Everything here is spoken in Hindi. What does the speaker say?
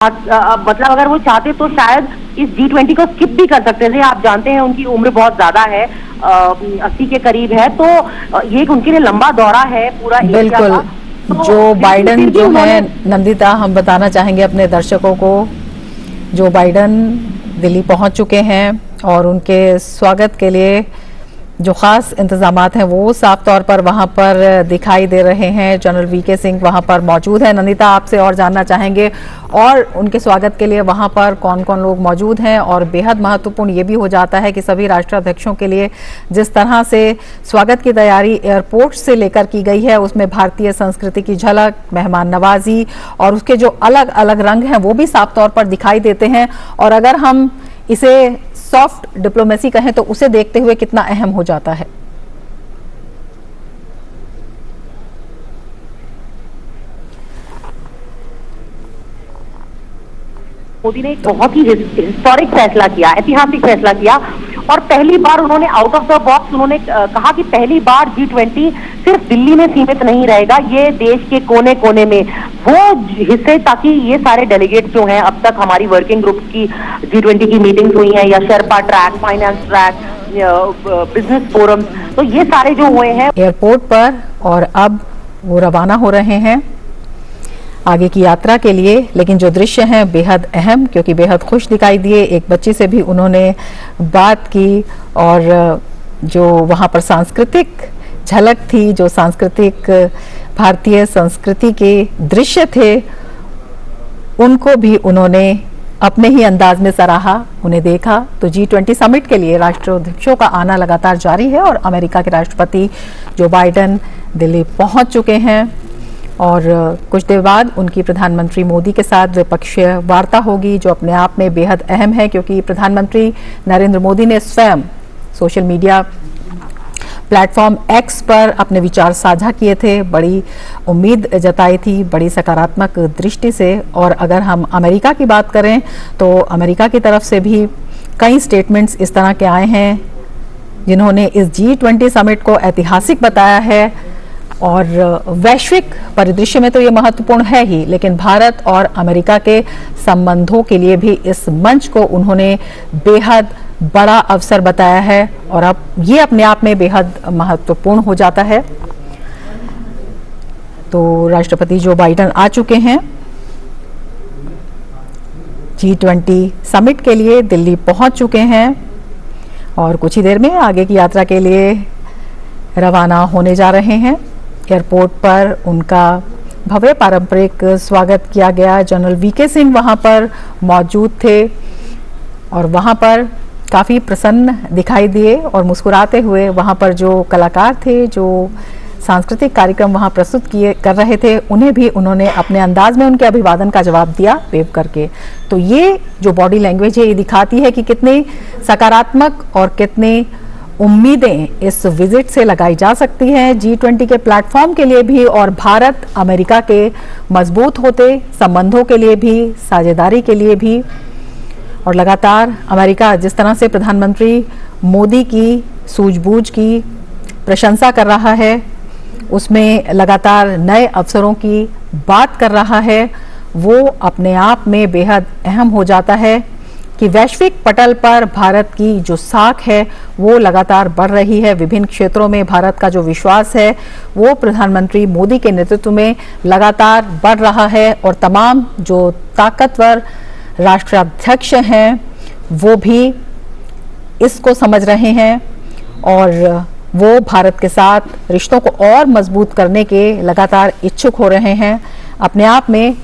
मतलब अगर वो चाहते तो शायद इस G20 को स्किप भी कर सकते थे। आप जानते हैं उनकी उम्र बहुत ज्यादा है, 80 के करीब है, तो ये उनके लिए लंबा दौरा है पूरा एशिया बिल्कुल। का। तो जो बाइडन फिर भी जो है, उन्होंने नंदिता, हम बताना चाहेंगे अपने दर्शकों को, जो बाइडन दिल्ली पहुंच चुके हैं और उनके स्वागत के लिए जो खास इंतजामात हैं वो साफ तौर पर वहां पर दिखाई दे रहे हैं। जनरल वीके सिंह वहां पर मौजूद है। नंदिता, आपसे और जानना चाहेंगे और उनके स्वागत के लिए वहां पर कौन कौन लोग मौजूद हैं, और बेहद महत्वपूर्ण ये भी हो जाता है कि सभी राष्ट्राध्यक्षों के लिए जिस तरह से स्वागत की तैयारी एयरपोर्ट से लेकर की गई है, उसमें भारतीय संस्कृति की झलक, मेहमान नवाजी और उसके जो अलग अलग रंग हैं वो भी साफ तौर पर दिखाई देते हैं। और अगर हम इसे सॉफ्ट डिप्लोमेसी कहें तो उसे देखते हुए कितना अहम हो जाता है। मोदी ने एक बहुत ही हिस्टोरिक फैसला किया, ऐतिहासिक फैसला किया, और पहली बार उन्होंने आउट ऑफ द बॉक्स उन्होंने कहा कि पहली बार G20 सिर्फ दिल्ली में सीमित नहीं रहेगा, ये देश के कोने कोने में वो हिस्से, ताकि ये सारे डेलीगेट्स जो हैं, अब तक हमारी वर्किंग ग्रुप की G20 की मीटिंग्स हुई हैं, या Sherpa track, finance track, business forum, तो ये सारे जो हुए हैं एयरपोर्ट पर, और अब वो रवाना हो रहे हैं आगे की यात्रा के लिए। लेकिन जो दृश्य हैं बेहद अहम, क्योंकि बेहद खुश दिखाई दिए। एक बच्ची से भी उन्होंने बात की, और जो वहाँ पर सांस्कृतिक झलक थी, जो सांस्कृतिक भारतीय संस्कृति के दृश्य थे, उनको भी उन्होंने अपने ही अंदाज में सराहा, उन्हें देखा। तो G20 समिट के लिए राष्ट्राध्यक्षों का आना लगातार जारी है और अमेरिका के राष्ट्रपति जो बाइडन दिल्ली पहुंच चुके हैं, और कुछ देर बाद उनकी प्रधानमंत्री मोदी के साथ द्विपक्षीय वार्ता होगी, जो अपने आप में बेहद अहम है, क्योंकि प्रधानमंत्री नरेंद्र मोदी ने स्वयं सोशल मीडिया प्लेटफॉर्म X पर अपने विचार साझा किए थे, बड़ी उम्मीद जताई थी, बड़ी सकारात्मक दृष्टि से। और अगर हम अमेरिका की बात करें तो अमेरिका की तरफ से भी कई स्टेटमेंट्स इस तरह के आए हैं जिन्होंने इस G20 समिट को ऐतिहासिक बताया है। और वैश्विक परिदृश्य में तो ये महत्वपूर्ण है ही, लेकिन भारत और अमेरिका के संबंधों के लिए भी इस मंच को उन्होंने बेहद बड़ा अवसर बताया है, और अब ये अपने आप में बेहद महत्वपूर्ण हो जाता है। तो राष्ट्रपति जो बाइडन आ चुके हैं, G20 समिट के लिए दिल्ली पहुंच चुके हैं, और कुछ ही देर में आगे की यात्रा के लिए रवाना होने जा रहे हैं। एयरपोर्ट पर उनका भव्य पारंपरिक स्वागत किया गया। जनरल वीके सिंह वहां पर मौजूद थे और वहां पर काफ़ी प्रसन्न दिखाई दिए और मुस्कुराते हुए। वहां पर जो कलाकार थे, जो सांस्कृतिक कार्यक्रम वहां प्रस्तुत कर रहे थे, उन्हें भी उन्होंने अपने अंदाज में उनके अभिवादन का जवाब दिया वेव करके। तो ये जो बॉडी लैंग्वेज है, ये दिखाती है कि कितने सकारात्मक और कितने उम्मीदें इस विजिट से लगाई जा सकती हैं G20 के प्लेटफॉर्म के लिए भी, और भारत अमेरिका के मजबूत होते संबंधों के लिए भी, साझेदारी के लिए भी। और लगातार अमेरिका जिस तरह से प्रधानमंत्री मोदी की सूझबूझ की प्रशंसा कर रहा है, उसमें लगातार नए अवसरों की बात कर रहा है, वो अपने आप में बेहद अहम हो जाता है कि वैश्विक पटल पर भारत की जो साख है वो लगातार बढ़ रही है। विभिन्न क्षेत्रों में भारत का जो विश्वास है वो प्रधानमंत्री मोदी के नेतृत्व में लगातार बढ़ रहा है, और तमाम जो ताकतवर राष्ट्राध्यक्ष हैं वो भी इसको समझ रहे हैं, और वो भारत के साथ रिश्तों को और मजबूत करने के लगातार इच्छुक हो रहे हैं। अपने आप में